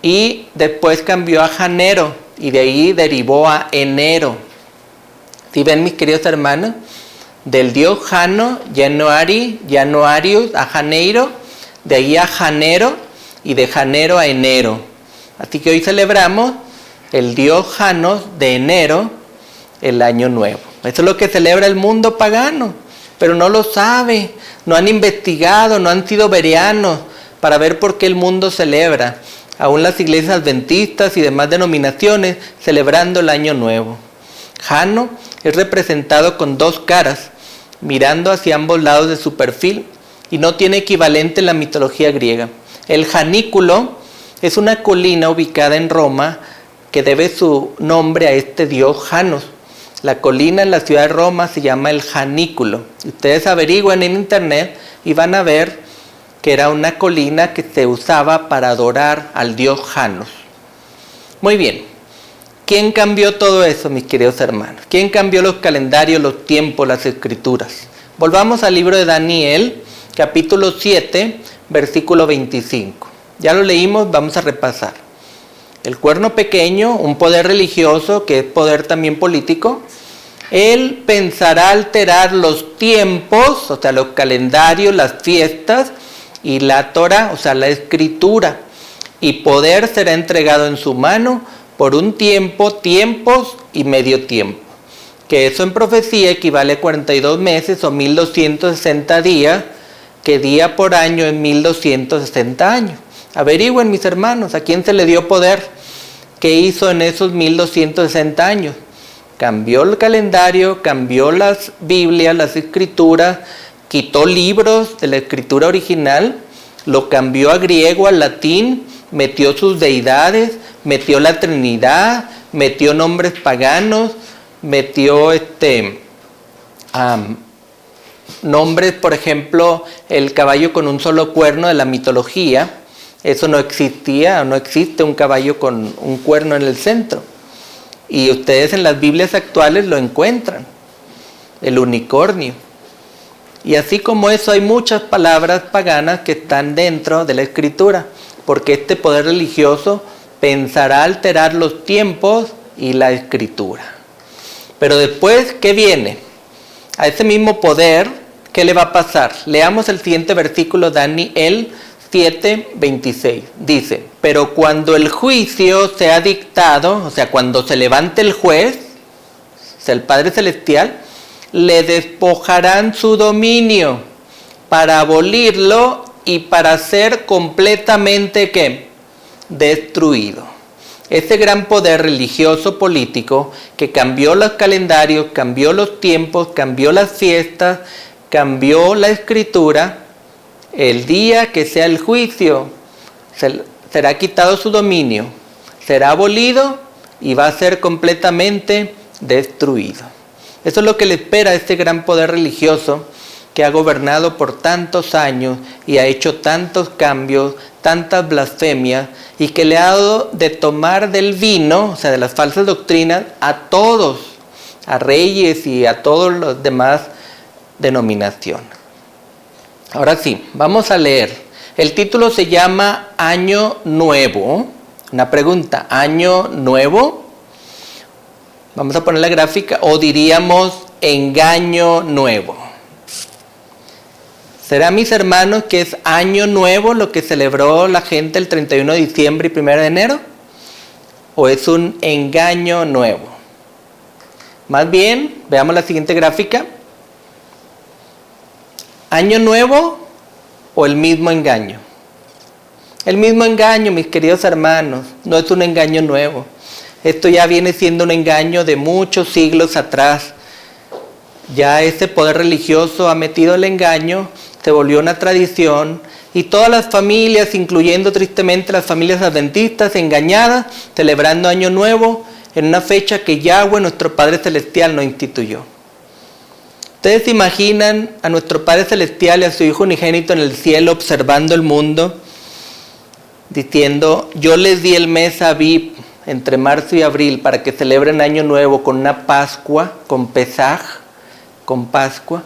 Y después cambió a Janero, y de ahí derivó a enero. ¿Sí ven, mis queridos hermanos? Del dios Jano, Januarius a Janeiro, de ahí a Janero, y de Janero a enero. Así que hoy celebramos el dios Janos de enero, el año nuevo. Eso es lo que celebra el mundo pagano, pero no lo sabe, no han investigado, no han sido bereanos para ver por qué el mundo celebra. Aún las iglesias adventistas y demás denominaciones celebrando el año nuevo. Jano es representado con dos caras, mirando hacia ambos lados de su perfil, y no tiene equivalente en la mitología griega. El Janículo es una colina ubicada en Roma que debe su nombre a este dios Janos. La colina en la ciudad de Roma se llama el Janículo. Ustedes averigüen en internet y van a ver que era una colina que se usaba para adorar al dios Janos. Muy bien. ¿Quién cambió todo eso, mis queridos hermanos? ¿Quién cambió los calendarios, los tiempos, las escrituras? Volvamos al libro de Daniel, capítulo 7, versículo 25. Ya lo leímos, vamos a repasar. El cuerno pequeño, un poder religioso que es poder también político, él pensará alterar los tiempos, o sea, los calendarios, las fiestas y la Torah, o sea, la escritura, y poder será entregado en su mano por un tiempo, tiempos y medio tiempo, que eso en profecía equivale a 42 meses o 1260 días, que día por año es 1260 años. Averigüen, mis hermanos, ¿a quién se le dio poder? ¿Qué hizo en esos 1260 años? Cambió el calendario, cambió las Biblias, las escrituras, quitó libros de la escritura original, lo cambió a griego, al latín, metió sus deidades, metió la Trinidad, metió nombres paganos, metió nombres, por ejemplo, el caballo con un solo cuerno de la mitología. Eso no existía, no existe un caballo con un cuerno en el centro. Y ustedes en las Biblias actuales lo encuentran, el unicornio. Y así como eso hay muchas palabras paganas que están dentro de la escritura, porque este poder religioso pensará alterar los tiempos y la escritura. Pero después, ¿qué viene? A ese mismo poder, ¿qué le va a pasar? Leamos el siguiente versículo, Daniel 7:26. Dice, pero cuando el juicio sea dictado, o sea, cuando se levante el juez, o sea, el Padre Celestial, le despojarán su dominio para abolirlo y para ser completamente, ¿qué? Destruido. Ese gran poder religioso político que cambió los calendarios, cambió los tiempos, cambió las fiestas, cambió la escritura, el día que sea el juicio será quitado su dominio, será abolido y va a ser completamente destruido. Eso es lo que le espera a este gran poder religioso que ha gobernado por tantos años y ha hecho tantos cambios, tantas blasfemias, y que le ha dado de tomar del vino, o sea, de las falsas doctrinas, a todos, a reyes y a todos los demás denominaciones. Ahora sí, vamos a leer. El título se llama Año Nuevo. Una pregunta, ¿año nuevo? Vamos a poner la gráfica, o diríamos engaño nuevo. ¿Será, mis hermanos, que es año nuevo lo que celebró la gente el 31 de diciembre y 1 de enero? ¿O es un engaño nuevo? Más bien, veamos la siguiente gráfica. ¿Año nuevo o el mismo engaño? El mismo engaño, mis queridos hermanos, no es un engaño nuevo. Esto ya viene siendo un engaño de muchos siglos atrás. Ya ese poder religioso ha metido el engaño, se volvió una tradición, y todas las familias, incluyendo tristemente las familias adventistas, engañadas, celebrando Año Nuevo en una fecha que Yahweh, nuestro Padre Celestial, nos instituyó. ¿Ustedes se imaginan a nuestro Padre Celestial y a su Hijo unigénito en el cielo observando el mundo, diciendo, yo les di el mes Abib entre marzo y abril para que celebren Año Nuevo con una Pascua, con Pesaj, con Pascua?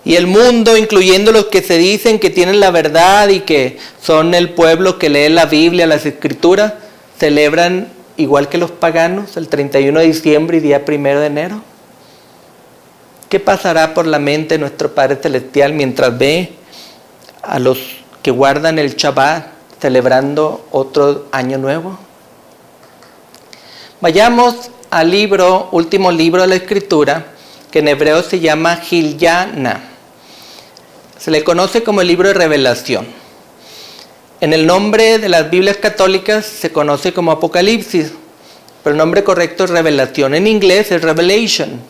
Y el mundo, incluyendo los que se dicen que tienen la verdad y que son el pueblo que lee la Biblia, las Escrituras, celebran igual que los paganos el 31 de diciembre y día 1 de enero. ¿Qué pasará por la mente de nuestro Padre Celestial mientras ve a los que guardan el Shabbat celebrando otro Año Nuevo? Vayamos al libro, último libro de la Escritura, que en hebreo se llama Gilyana. Se le conoce como el libro de Revelación. En el nombre de las Biblias católicas se conoce como Apocalipsis, pero el nombre correcto es Revelación. En inglés es Revelation.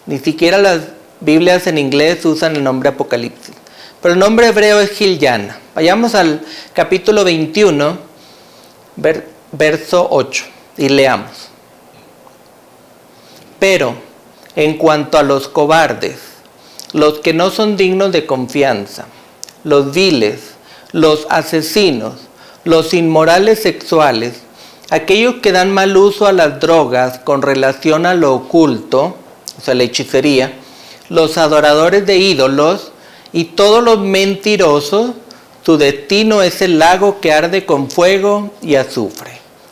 Ni siquiera las Biblias en inglés usan el nombre Apocalipsis. Pero el nombre hebreo es Gilyana. Vayamos al capítulo 21, verso 8, y leamos. Pero en cuanto a los cobardes, los que no son dignos de confianza, los viles, los asesinos, los inmorales sexuales, aquellos que dan mal uso a las drogas con relación a lo oculto, o sea, la hechicería, los adoradores de ídolos y todos los mentirosos, su destino es el lago que arde con fuego y azufre,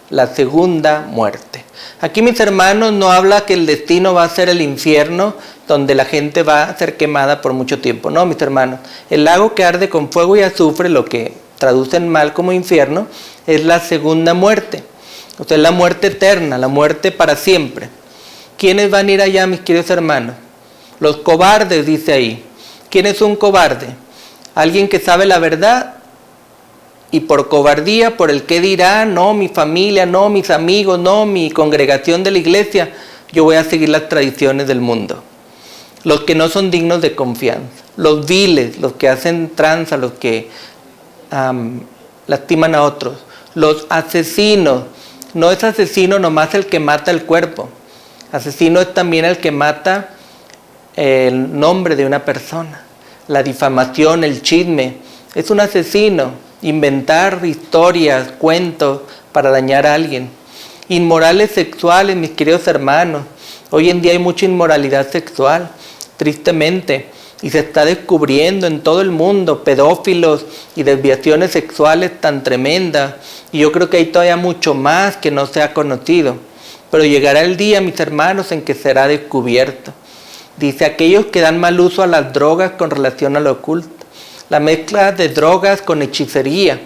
la segunda muerte. Aquí, mis hermanos, no habla que el destino va a ser el infierno, donde la gente va a ser quemada por mucho tiempo. No, mis hermanos, el lago que arde con fuego y azufre, lo que traducen mal como infierno, es la segunda muerte. O sea, es la muerte eterna, la muerte para siempre. ¿Quiénes van a ir allá, mis queridos hermanos? Los cobardes, dice ahí. ¿Quién es un cobarde? Alguien que sabe la verdad y por cobardía, por el qué dirá, no, mi familia, no, mis amigos, no, mi congregación de la iglesia, yo voy a seguir las tradiciones del mundo. Los que no son dignos de confianza, los viles, los que hacen tranza, los que lastiman a otros, los asesinos. No es asesino nomás el que mata el cuerpo, asesino es también el que mata el nombre de una persona. La difamación, el chisme, es un asesino. Inventar historias, cuentos para dañar a alguien. Inmorales sexuales, mis queridos hermanos. Hoy en día hay mucha inmoralidad sexual, tristemente, y se está descubriendo en todo el mundo pedófilos y desviaciones sexuales tan tremendas. Y yo creo que hay todavía mucho más que no se ha conocido. Pero llegará el día, mis hermanos, en que será descubierto. Dice, aquellos que dan mal uso a las drogas con relación a lo oculto. La mezcla de drogas con hechicería.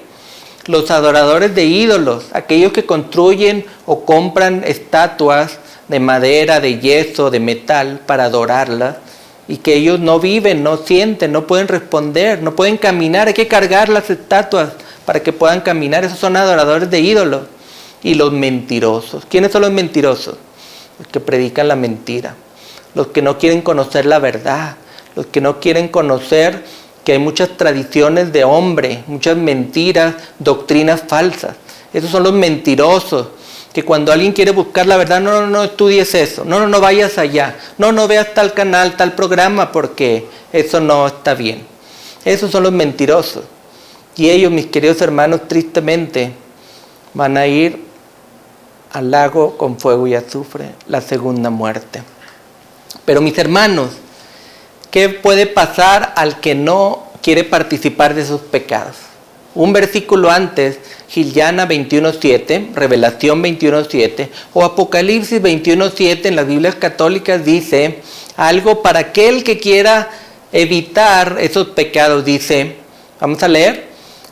Los adoradores de ídolos, aquellos que construyen o compran estatuas de madera, de yeso, de metal para adorarlas, y que ellos no viven, no sienten, no pueden responder, no pueden caminar. Hay que cargar las estatuas para que puedan caminar. Esos son adoradores de ídolos. Y los mentirosos. ¿Quiénes son los mentirosos? Los que predican la mentira. Los que no quieren conocer la verdad. Los que no quieren conocer que hay muchas tradiciones de hombre, muchas mentiras, doctrinas falsas. Esos son los mentirosos, que cuando alguien quiere buscar la verdad, no estudies eso, no vayas allá, no veas tal canal, tal programa, porque eso no está bien. Esos son los mentirosos. Y ellos, mis queridos hermanos, tristemente van a ir al lago con fuego y azufre, la segunda muerte. Pero mis hermanos, ¿qué puede pasar al que no quiere participar de sus pecados? Un versículo antes, Giliana 21.7, Revelación 21.7 o Apocalipsis 21.7 en las Biblias católicas dice algo para aquel que quiera evitar esos pecados. Dice, vamos a leer,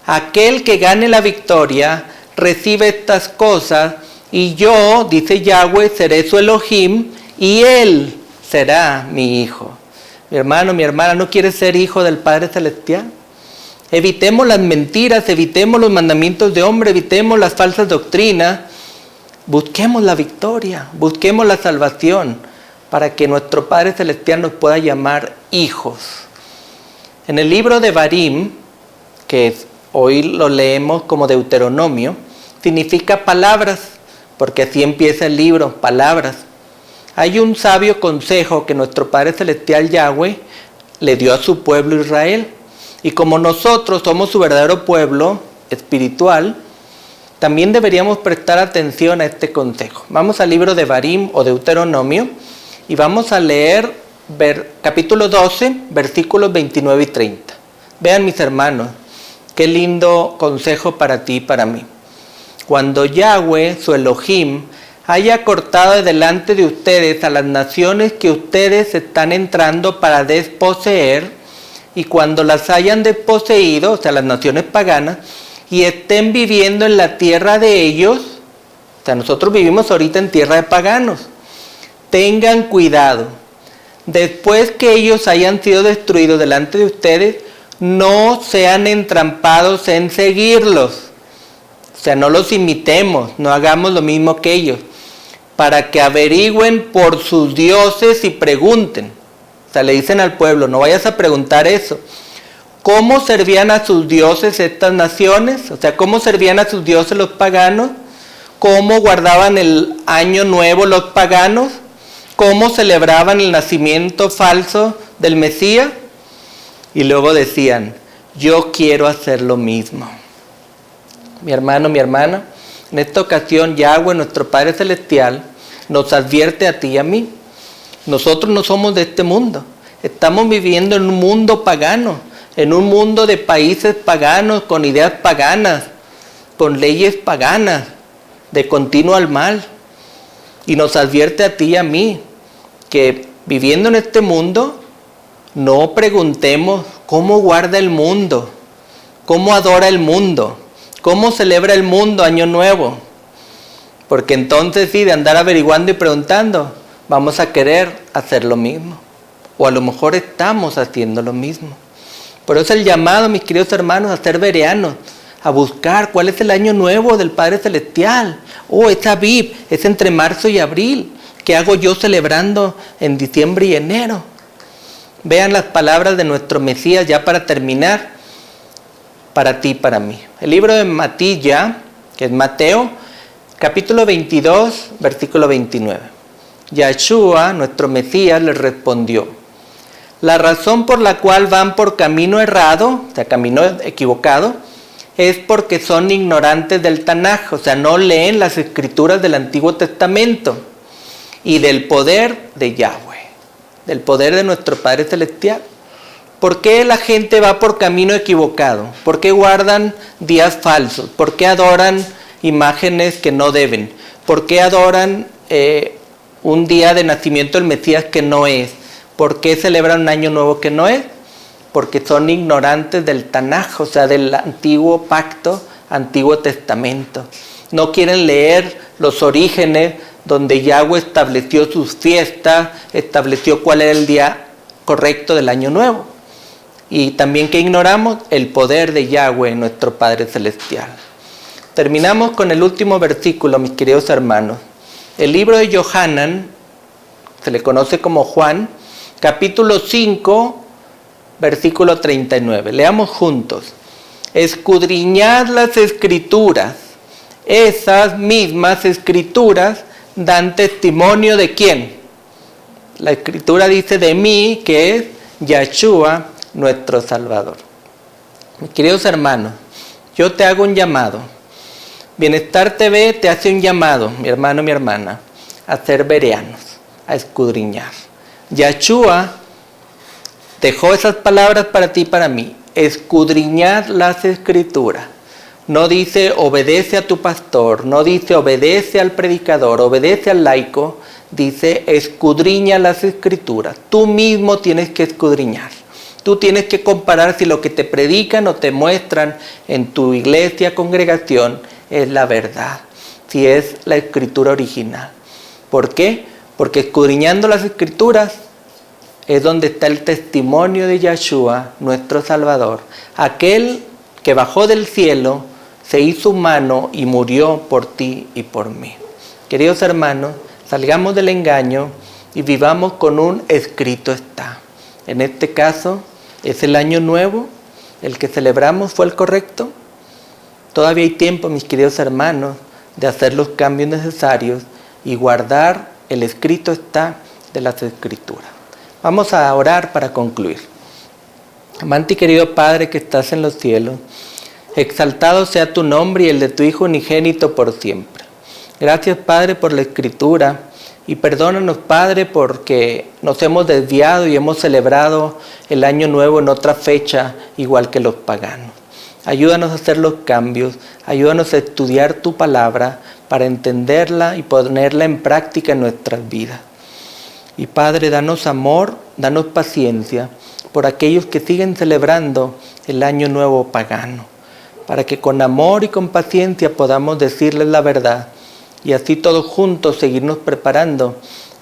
aquel que gane la victoria recibe estas cosas y yo, dice Yahweh, seré su Elohim y él será mi hijo. Mi hermano, mi hermana, ¿no quieres ser hijo del Padre Celestial? Evitemos las mentiras, evitemos los mandamientos de hombre, evitemos las falsas doctrinas. Busquemos la victoria, busquemos la salvación para que nuestro Padre Celestial nos pueda llamar hijos. En el libro de Barim, que hoy lo leemos como Deuteronomio, significa palabras, porque así empieza el libro, palabras. Hay un sabio consejo que nuestro Padre Celestial Yahweh le dio a su pueblo Israel. Y como nosotros somos su verdadero pueblo espiritual, también deberíamos prestar atención a este consejo. Vamos al libro de Barim o Deuteronomio y vamos a leer capítulo 12, versículos 29 y 30. Vean, mis hermanos, qué lindo consejo para ti y para mí. Cuando Yahweh, su Elohim, haya cortado de delante de ustedes a las naciones que ustedes están entrando para desposeer, y cuando las hayan desposeído, o sea, las naciones paganas, y estén viviendo en la tierra de ellos, o sea, nosotros vivimos ahorita en tierra de paganos, tengan cuidado. Después que ellos hayan sido destruidos delante de ustedes, no sean entrampados en seguirlos. O sea, no los imitemos, no hagamos lo mismo que ellos, para que averigüen por sus dioses y pregunten. O sea, le dicen al pueblo, no vayas a preguntar eso. ¿Cómo servían a sus dioses estas naciones? O sea, ¿cómo servían a sus dioses los paganos? ¿Cómo guardaban el año nuevo los paganos? ¿Cómo celebraban el nacimiento falso del Mesías? Y luego decían, yo quiero hacer lo mismo. Mi hermano, mi hermana, en esta ocasión Yahweh, nuestro Padre Celestial, nos advierte a ti y a mí. Nosotros no somos de este mundo. Estamos viviendo en un mundo pagano, en un mundo de países paganos, con ideas paganas, con leyes paganas, de continuo al mal. Y nos advierte a ti y a mí que viviendo en este mundo, no preguntemos cómo guarda el mundo, cómo adora el mundo, cómo celebra el mundo Año Nuevo. Porque entonces sí, de andar averiguando y preguntando, vamos a querer hacer lo mismo. O a lo mejor estamos haciendo lo mismo. Por eso el llamado, mis queridos hermanos, a ser bereanos, a buscar cuál es el año nuevo del Padre Celestial. Es Aviv, es entre marzo y abril. ¿Qué hago yo celebrando en diciembre y enero? Vean las palabras de nuestro Mesías ya para terminar, para ti y para mí. El libro de Matilla, que es Mateo, capítulo 22, versículo 29. Yahshua, nuestro Mesías, les respondió, la razón por la cual van por camino errado, o sea, camino equivocado, es porque son ignorantes del Tanaj, o sea, no leen las escrituras del Antiguo Testamento y del poder de Yahweh, del poder de nuestro Padre Celestial. ¿Por qué la gente va por camino equivocado? ¿Por qué guardan días falsos? ¿Por qué adoran imágenes que no deben? ¿Por qué adoran un día de nacimiento del Mesías que no es? ¿Por qué celebran un año nuevo que no es? Porque son ignorantes del Tanaj, o sea, del antiguo pacto, antiguo testamento. No quieren leer los orígenes donde Yahweh estableció sus fiestas, estableció cuál era el día correcto del año nuevo. Y también que ignoramos el poder de Yahweh, nuestro Padre Celestial. Terminamos con el último versículo, mis queridos hermanos. El libro de Yohanan, se le conoce como Juan, capítulo 5, versículo 39. Leamos juntos. Escudriñad las escrituras. Esas mismas escrituras dan testimonio de quién. La escritura dice de mí, que es Yeshua, nuestro Salvador. Mis queridos hermanos, yo te hago un llamado. Bienestar TV te hace un llamado, mi hermano, mi hermana, a ser bereanos, a escudriñar. Yeshua dejó esas palabras para ti y para mí. Escudriñar las escrituras. No dice obedece a tu pastor, no dice obedece al predicador, obedece al laico. Dice escudriña las escrituras. Tú mismo tienes que escudriñar. Tú tienes que comparar si lo que te predican o te muestran en tu iglesia, congregación, es la verdad. Si es la escritura original. ¿Por qué? Porque escudriñando las escrituras es donde está el testimonio de Yeshua, nuestro Salvador. Aquel que bajó del cielo, se hizo humano y murió por ti y por mí. Queridos hermanos, salgamos del engaño y vivamos con un escrito está. En este caso, ¿es el año nuevo? ¿El que celebramos fue el correcto? Todavía hay tiempo, mis queridos hermanos, de hacer los cambios necesarios y guardar el escrito está de las escrituras. Vamos a orar para concluir. Amante y querido Padre que estás en los cielos, exaltado sea tu nombre y el de tu Hijo unigénito por siempre. Gracias, Padre, por la escritura y perdónanos, Padre, porque nos hemos desviado y hemos celebrado el año nuevo en otra fecha igual que los paganos. Ayúdanos a hacer los cambios, ayúdanos a estudiar tu palabra para entenderla y ponerla en práctica en nuestras vidas. Y Padre, danos amor, danos paciencia por aquellos que siguen celebrando el año nuevo pagano, para que con amor y con paciencia podamos decirles la verdad y así todos juntos seguirnos preparando,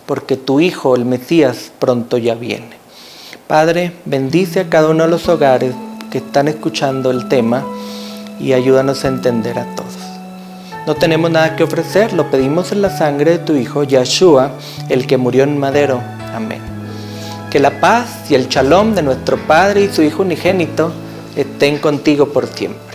porque tu Hijo, el Mesías, pronto ya viene. Padre, bendice a cada uno de los hogares que están escuchando el tema y ayúdanos a entender a todos. No tenemos nada que ofrecer, lo pedimos en la sangre de tu Hijo, Yeshua, el que murió en madero. Amén. Que la paz y el shalom de nuestro Padre y su Hijo unigénito estén contigo por siempre.